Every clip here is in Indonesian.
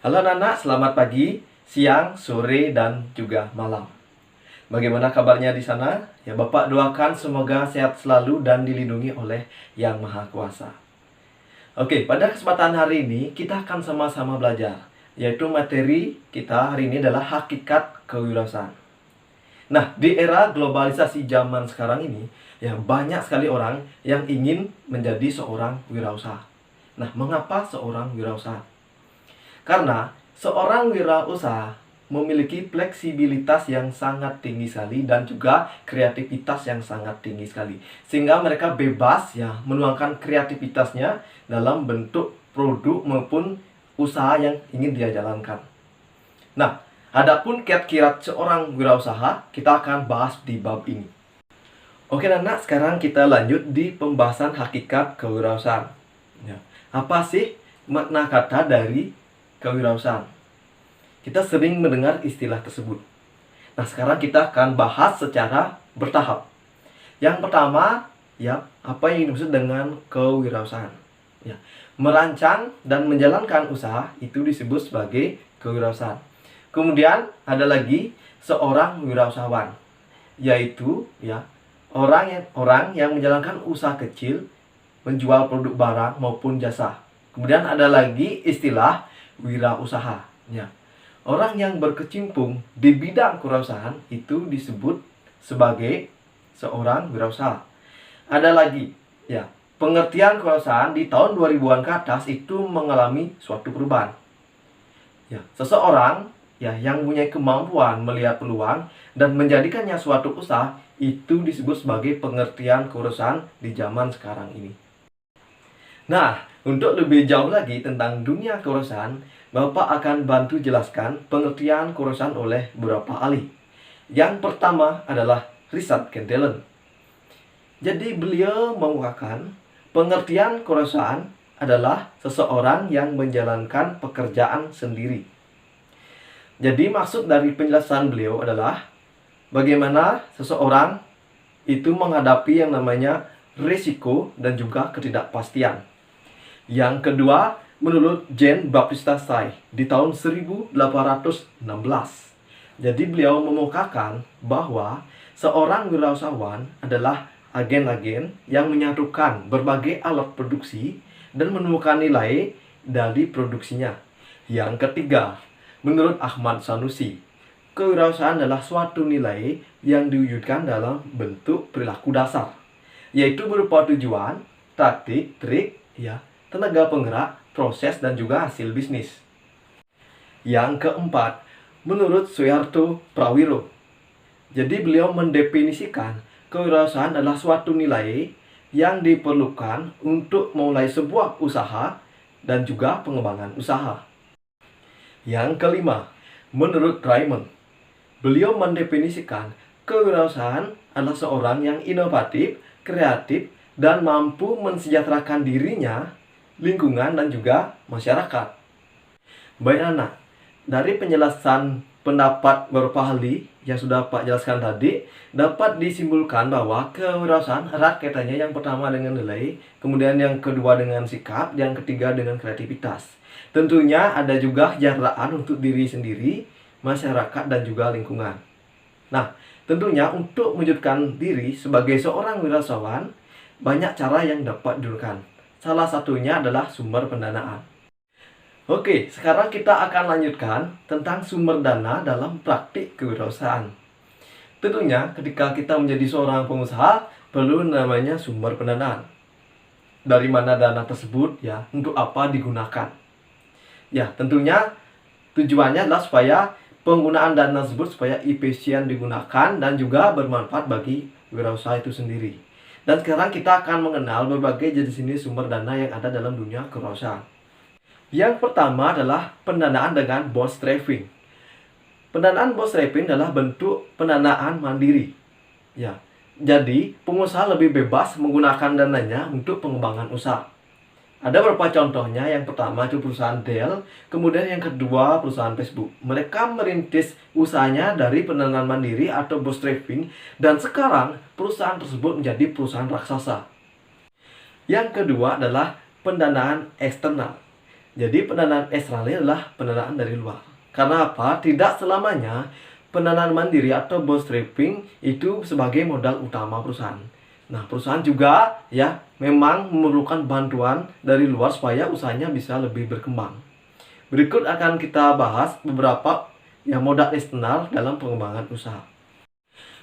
Halo anak-anak, selamat pagi, siang, sore, dan juga malam. Bagaimana kabarnya di sana? Ya, Bapak doakan semoga sehat selalu dan dilindungi oleh Yang Maha Kuasa. Oke, pada kesempatan hari ini kita akan sama-sama belajar, yaitu materi kita hari ini adalah hakikat kewirausahaan. Nah, di era globalisasi zaman sekarang ini, ya banyak sekali orang yang ingin menjadi seorang wirausaha. Nah, mengapa seorang wirausaha? Karena seorang wirausaha memiliki fleksibilitas yang sangat tinggi sekali dan juga kreativitas yang sangat tinggi sekali. Sehingga mereka bebas ya menuangkan kreativitasnya dalam bentuk produk maupun usaha yang ingin dia jalankan. Nah, adapun kiat-kiat seorang wirausaha kita akan bahas di bab ini. Oke anak, sekarang kita lanjut di pembahasan hakikat kewirausahaan. Ya, apa sih makna kata dari kewirausahaan? Kita sering mendengar istilah tersebut. Nah, sekarang kita akan bahas secara bertahap. Yang pertama, ya, apa yang dimaksud dengan kewirausahaan? Ya, merancang dan menjalankan usaha itu disebut sebagai kewirausahaan. Kemudian ada lagi seorang wirausahawan, yaitu ya orang yang menjalankan usaha kecil, menjual produk barang maupun jasa. Kemudian ada lagi istilah wirausaha. Ya. Orang yang berkecimpung di bidang kewirausahaan itu disebut sebagai seorang wirausaha. Ada lagi, ya, pengertian kewirausahaan di tahun 2000-an ke atas itu mengalami suatu perubahan. Ya, seseorang ya yang punya kemampuan melihat peluang dan menjadikannya suatu usaha itu disebut sebagai pengertian kewirausahaan di zaman sekarang ini. Nah, untuk lebih jauh lagi tentang dunia kewirausahaan, Bapak akan bantu jelaskan pengertian kewirausahaan oleh beberapa ahli. Yang pertama adalah Richard Cantillon. Jadi beliau mengungkapkan pengertian kewirausahaan adalah seseorang yang menjalankan pekerjaan sendiri. Jadi maksud dari penjelasan beliau adalah bagaimana seseorang itu menghadapi yang namanya risiko dan juga ketidakpastian. Yang kedua, menurut Jean Baptiste Say di tahun 1816. Jadi beliau memukakan bahwa seorang wirausahawan adalah agen-agen yang menyatukan berbagai alat produksi dan menemukan nilai dari produksinya. Yang ketiga, menurut Ahmad Sanusi, kewirausahaan adalah suatu nilai yang diwujudkan dalam bentuk perilaku dasar, yaitu berupa tujuan, taktik, trik, ya, tenaga penggerak, proses, dan juga hasil bisnis. Yang keempat, menurut Soeharto Prawiro. Jadi beliau mendefinisikan kewirausahaan adalah suatu nilai yang diperlukan untuk memulai sebuah usaha dan juga pengembangan usaha. Yang kelima, menurut Raymond, beliau mendefinisikan kewirausahaan adalah seorang yang inovatif, kreatif, dan mampu mensejahterakan dirinya, lingkungan, dan juga masyarakat. Baik anak, dari penjelasan pendapat beberapa ahli yang sudah Pak jelaskan tadi, dapat disimpulkan bahwa kewirausahaan erat kaitannya yang pertama dengan nilai, kemudian yang kedua dengan sikap, yang ketiga dengan kreativitas. Tentunya ada juga kesejahteraan untuk diri sendiri, masyarakat, dan juga lingkungan. Nah, tentunya untuk mewujudkan diri sebagai seorang wirausahawan, banyak cara yang dapat dilakukan. Salah satunya adalah sumber pendanaan. Oke, sekarang kita akan lanjutkan tentang sumber dana dalam praktik kewirausahaan. Tentunya ketika kita menjadi seorang pengusaha, perlu namanya sumber pendanaan. Dari mana dana tersebut ya, untuk apa digunakan? Ya, tentunya tujuannya adalah supaya penggunaan dana tersebut supaya efisien digunakan dan juga bermanfaat bagi wirausaha itu sendiri. Dan sekarang kita akan mengenal berbagai jenis sumber dana yang ada dalam dunia kewirausahaan. Yang pertama adalah pendanaan dengan bootstrapping. Pendanaan bootstrapping adalah bentuk pendanaan mandiri. Ya, jadi pengusaha lebih bebas menggunakan dananya untuk pengembangan usaha. Ada beberapa contohnya. Yang pertama itu perusahaan Dell, kemudian yang kedua perusahaan Facebook. Mereka merintis usahanya dari pendanaan mandiri atau bootstrapping, dan sekarang perusahaan tersebut menjadi perusahaan raksasa. Yang kedua adalah pendanaan eksternal. Jadi pendanaan eksternal ini adalah pendanaan dari luar. Karena apa? Tidak selamanya pendanaan mandiri atau bootstrapping itu sebagai modal utama perusahaan. Nah, perusahaan juga ya memang memerlukan bantuan dari luar supaya usahanya bisa lebih berkembang. Berikut akan kita bahas beberapa modal eksternal dalam pengembangan usaha.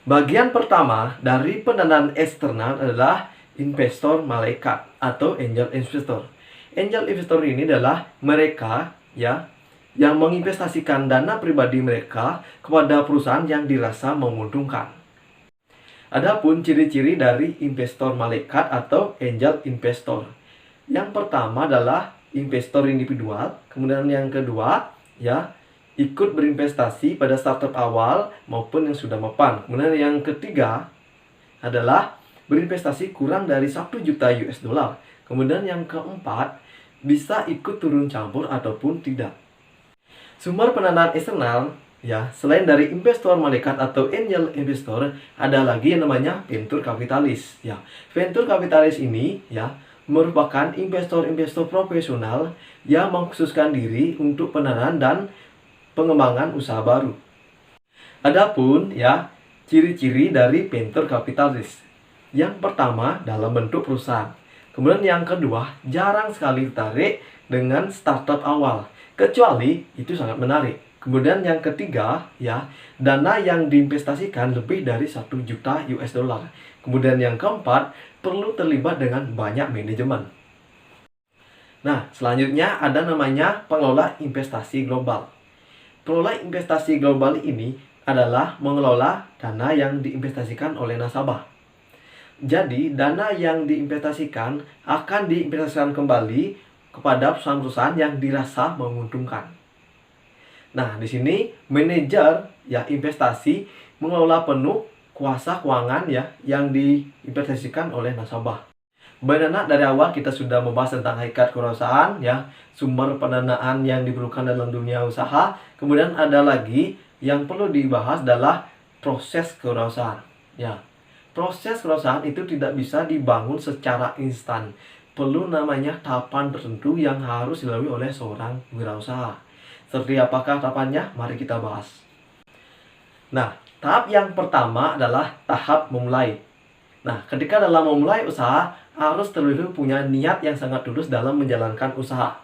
Bagian pertama dari pendanaan eksternal adalah investor malaikat atau angel investor. Angel investor ini adalah mereka yang menginvestasikan dana pribadi mereka kepada perusahaan yang dirasa menguntungkan. Adapun ciri-ciri dari investor malaikat atau angel investor. Yang pertama adalah investor individual, kemudian yang kedua ikut berinvestasi pada startup awal maupun yang sudah mapan. Kemudian yang ketiga adalah berinvestasi kurang dari 1 juta US dollar. Kemudian yang keempat, bisa ikut turun campur ataupun tidak. Sumber pendanaan eksternal selain dari investor malaikat atau angel investor, ada lagi yang namanya venture capitalis. Venture capitalis ini merupakan investor-investor profesional yang mengkhususkan diri untuk pendanaan dan pengembangan usaha baru. Adapun ciri-ciri dari venture capitalis. Yang pertama dalam bentuk perusahaan. Kemudian yang kedua, jarang sekali tertarik dengan startup awal, kecuali itu sangat menarik. Kemudian yang ketiga, dana yang diinvestasikan lebih dari 1 juta US dollar. Kemudian yang keempat, perlu terlibat dengan banyak manajemen. Nah, selanjutnya ada namanya pengelola investasi global. Pengelola investasi global ini adalah mengelola dana yang diinvestasikan oleh nasabah. Jadi, dana yang diinvestasikan akan diinvestasikan kembali kepada perusahaan-perusahaan yang dirasa menguntungkan. Nah, di sini manajer investasi mengelola penuh kuasa keuangan yang diinvestasikan oleh nasabah. Benar, dari awal kita sudah membahas tentang hakikat kewirausahaan, sumber pendanaan yang diperlukan dalam dunia usaha. Kemudian ada lagi yang perlu dibahas adalah proses kewirausahaan. Proses kewirausahaan itu tidak bisa dibangun secara instan. Perlu namanya tahapan tertentu yang harus dilalui oleh seorang wirausaha. Seperti apakah tahapannya? Mari kita bahas. Nah, tahap yang pertama adalah tahap memulai. Nah, ketika dalam memulai usaha, harus terlebih punya niat yang sangat tulus dalam menjalankan usaha.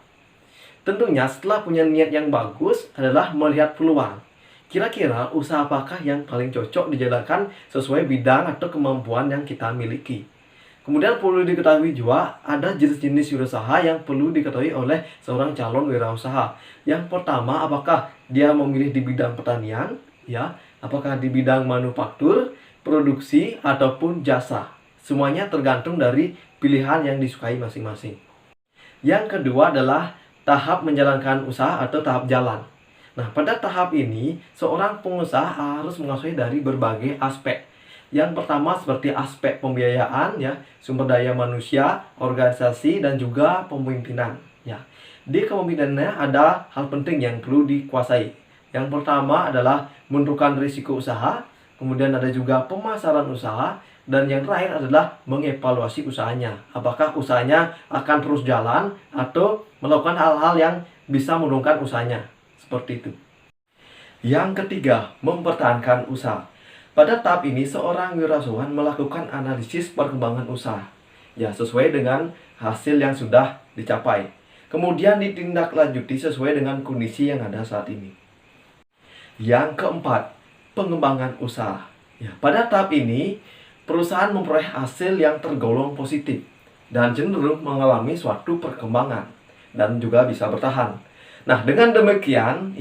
Tentunya setelah punya niat yang bagus adalah melihat peluang. Kira-kira usaha apakah yang paling cocok dijalankan sesuai bidang atau kemampuan yang kita miliki. Kemudian perlu diketahui juga ada jenis-jenis wirausaha yang perlu diketahui oleh seorang calon wirausaha. Yang pertama, apakah dia memilih di bidang pertanian, apakah di bidang manufaktur, produksi, ataupun jasa. Semuanya tergantung dari pilihan yang disukai masing-masing. Yang kedua adalah tahap menjalankan usaha atau tahap jalan. Nah, pada tahap ini, seorang pengusaha harus menguasai dari berbagai aspek. Yang pertama seperti aspek pembiayaan, sumber daya manusia, organisasi, dan juga pemimpinan. Di kepemimpinannya ada hal penting yang perlu dikuasai. Yang pertama adalah menentukan risiko usaha, kemudian ada juga pemasaran usaha, dan yang terakhir adalah mengevaluasi usahanya. Apakah usahanya akan terus jalan atau melakukan hal-hal yang bisa menurunkan usahanya. Seperti itu. Yang ketiga, mempertahankan usaha. Pada tahap ini, seorang wirausahawan melakukan analisis perkembangan usaha. Sesuai dengan hasil yang sudah dicapai. Kemudian ditindaklanjuti sesuai dengan kondisi yang ada saat ini. Yang keempat, pengembangan usaha. Pada tahap ini, perusahaan memperoleh hasil yang tergolong positif dan cenderung mengalami suatu perkembangan dan juga bisa bertahan. Nah, dengan demikian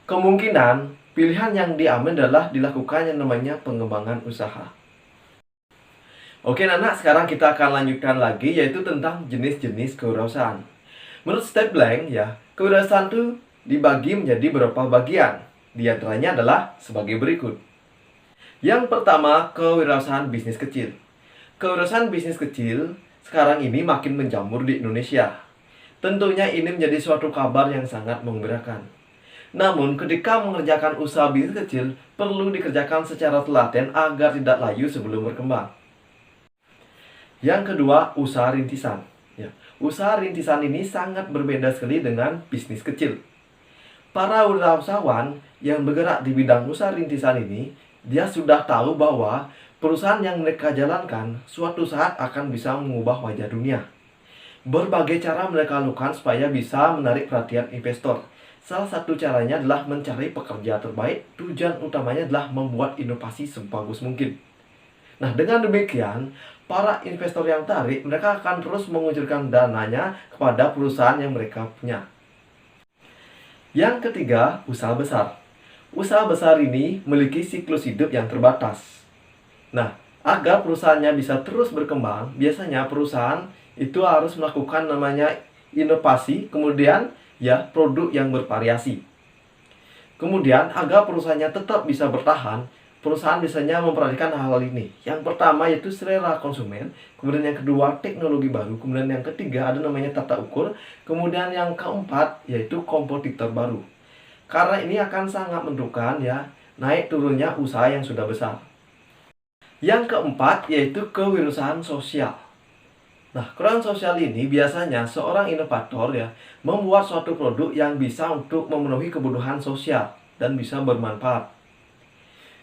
kemungkinan pilihan yang diambil adalah dilakukan yang namanya pengembangan usaha. Oke, anak, sekarang kita akan lanjutkan lagi yaitu tentang jenis-jenis kewirausahaan. Menurut Step Blank, kewirausahaan itu dibagi menjadi beberapa bagian. Di antaranya adalah sebagai berikut. Yang pertama, kewirausahaan bisnis kecil. Kewirausahaan bisnis kecil sekarang ini makin menjamur di Indonesia. Tentunya ini menjadi suatu kabar yang sangat menggembirakan. Namun, ketika mengerjakan usaha bisnis kecil, perlu dikerjakan secara telaten agar tidak layu sebelum berkembang. Yang kedua, usaha rintisan. Ya, usaha rintisan ini sangat berbeda sekali dengan bisnis kecil. Para wirausahawan yang bergerak di bidang usaha rintisan ini, dia sudah tahu bahwa perusahaan yang mereka jalankan suatu saat akan bisa mengubah wajah dunia. Berbagai cara mereka lakukan supaya bisa menarik perhatian investor. Salah satu caranya adalah mencari pekerja terbaik. Tujuan utamanya adalah membuat inovasi sebagus mungkin. Nah, dengan demikian, para investor yang tarik, mereka akan terus mengucurkan dananya kepada perusahaan yang mereka punya. Yang ketiga, usaha besar. Usaha besar ini memiliki siklus hidup yang terbatas. Nah, agar perusahaannya bisa terus berkembang, biasanya perusahaan itu harus melakukan namanya inovasi, kemudian ya produk yang bervariasi. Kemudian, agar perusahaannya tetap bisa bertahan, perusahaan biasanya memperhatikan hal-hal ini. Yang pertama yaitu selera konsumen, kemudian yang kedua teknologi baru, kemudian yang ketiga ada namanya tata ukur, kemudian yang keempat yaitu kompetitor baru. Karena ini akan sangat menentukan ya naik turunnya usaha yang sudah besar. Yang keempat yaitu kewirausahaan sosial. Nah, kewirausahaan sosial ini biasanya seorang inovator ya membuat suatu produk yang bisa untuk memenuhi kebutuhan sosial dan bisa bermanfaat.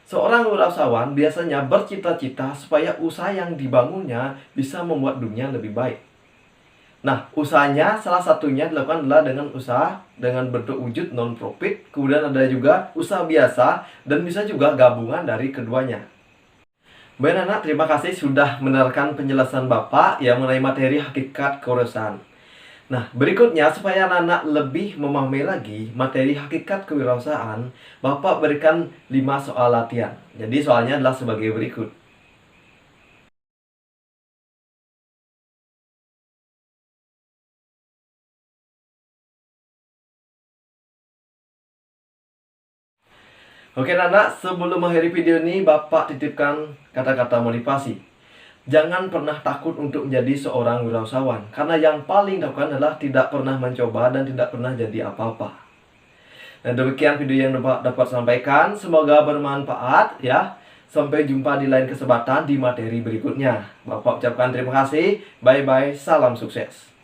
Seorang wirausahawan biasanya bercita-cita supaya usaha yang dibangunnya bisa membuat dunia lebih baik. Nah, usahanya salah satunya dilakukan adalah dengan usaha dengan bentuk wujud non-profit, kemudian ada juga usaha biasa, dan bisa juga gabungan dari keduanya. Baik anak, terima kasih sudah mendengarkan penjelasan Bapak yang mengenai materi hakikat kewirausahaan. Nah, berikutnya supaya anak-anak lebih memahami lagi materi hakikat kewirausahaan, Bapak berikan 5 soal latihan. Jadi soalnya adalah sebagai berikut. Oke anak, sebelum mengakhiri video ini, Bapak titipkan kata-kata motivasi. Jangan pernah takut untuk menjadi seorang wirausahawan, karena yang paling dilakukan adalah tidak pernah mencoba dan tidak pernah jadi apa-apa. Dan demikian video yang dapat sampaikan, semoga bermanfaat ya. Sampai jumpa di lain kesempatan di materi berikutnya. Bapak ucapkan terima kasih, bye-bye, salam sukses.